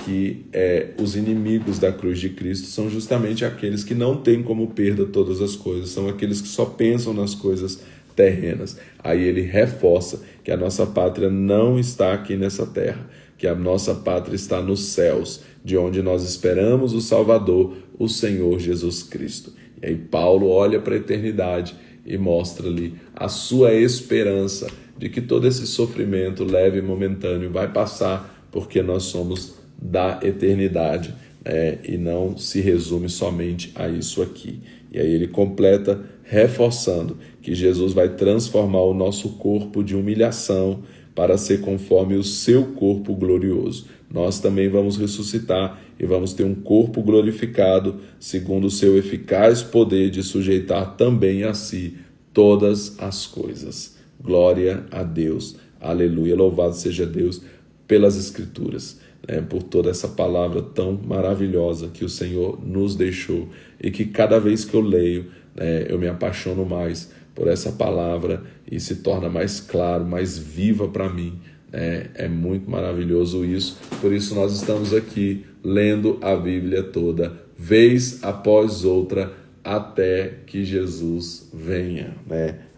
que os inimigos da cruz de Cristo são justamente aqueles que não têm como perda todas as coisas, são aqueles que só pensam nas coisas terrenas. Aí ele reforça que a nossa pátria não está aqui nessa terra, que a nossa pátria está nos céus, de onde nós esperamos o Salvador, o Senhor Jesus Cristo. E aí Paulo olha para a eternidade e mostra ali a sua esperança de que todo esse sofrimento leve e momentâneo vai passar, porque nós somos da eternidade, e não se resume somente a isso aqui. E aí ele completa reforçando que Jesus vai transformar o nosso corpo de humilhação para ser conforme o seu corpo glorioso. Nós também vamos ressuscitar e vamos ter um corpo glorificado, segundo o seu eficaz poder de sujeitar também a si todas as coisas. Glória a Deus, aleluia, louvado seja Deus pelas Escrituras, por toda essa palavra tão maravilhosa que o Senhor nos deixou e que cada vez que eu leio, eu me apaixono mais por essa palavra e se torna mais claro, mais viva para mim. É muito maravilhoso isso, por isso nós estamos aqui lendo a Bíblia toda, vez após outra, até que Jesus venha,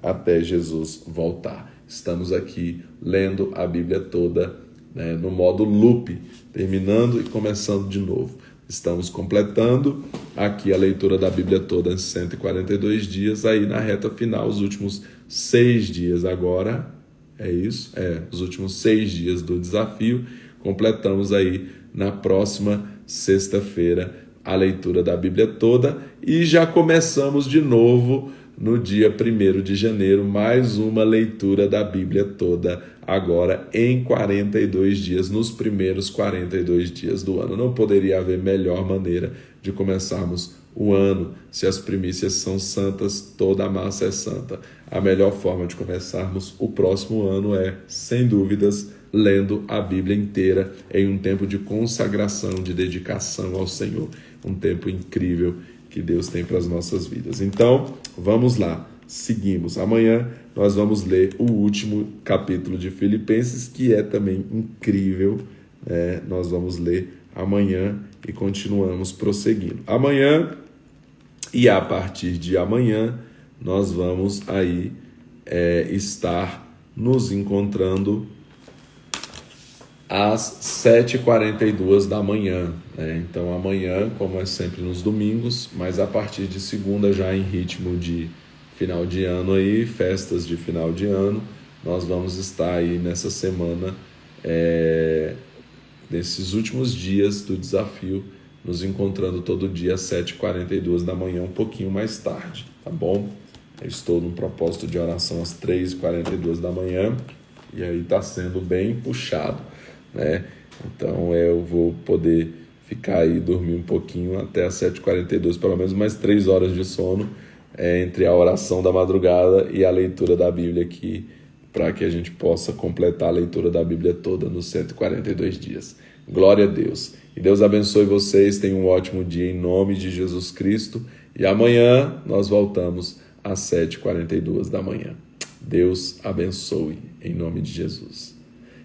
até Jesus voltar. Estamos aqui lendo a Bíblia toda, no modo loop, terminando e começando de novo. Estamos completando aqui a leitura da Bíblia toda em 142 dias, aí na reta final, os últimos 6 dias agora, os últimos 6 dias do desafio, completamos aí na próxima sexta-feira a leitura da Bíblia toda e já começamos de novo no dia 1º de janeiro, mais uma leitura da Bíblia toda, agora em 42 dias, nos primeiros 42 dias do ano. Não poderia haver melhor maneira de começarmos o ano. Se as primícias são santas, toda a massa é santa. A melhor forma de começarmos o próximo ano é, sem dúvidas, lendo a Bíblia inteira em um tempo de consagração, de dedicação ao Senhor. Um tempo incrível que Deus tem para as nossas vidas. Então, vamos lá, seguimos. Amanhã nós vamos ler o último capítulo de Filipenses, que é também incrível, nós vamos ler amanhã e continuamos prosseguindo. Amanhã e a partir de amanhã nós vamos aí estar nos encontrando às 7h42 da manhã, né? Então amanhã, como é sempre nos domingos, mas a partir de segunda já em ritmo de final de ano aí, festas de final de ano, nós vamos estar aí nessa semana, nesses últimos dias do desafio, nos encontrando todo dia às 7h42 da manhã, um pouquinho mais tarde, tá bom? Eu estou num propósito de oração às 3h42 da manhã e aí está sendo bem puxado, né? Então eu vou poder ficar aí, dormir um pouquinho até às 7h42, pelo menos mais 3 horas de sono, entre a oração da madrugada e a leitura da Bíblia aqui, para que a gente possa completar a leitura da Bíblia toda nos 142 dias. Glória a Deus. E Deus abençoe vocês, tenham um ótimo dia em nome de Jesus Cristo. E amanhã nós voltamos às 7h42 da manhã. Deus abençoe em nome de Jesus.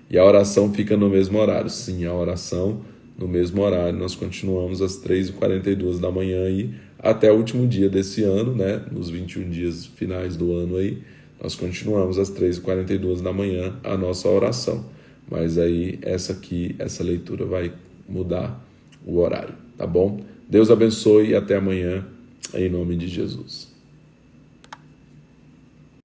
E a oração fica no mesmo horário. Sim, a oração no mesmo horário. Nós continuamos às 3h42 da manhã aí, até o último dia desse ano, né? Nos 21 dias finais do ano aí. Nós continuamos às 3h42 da manhã a nossa oração. Mas aí essa leitura vai mudar o horário, tá bom? Deus abençoe e até amanhã, em nome de Jesus.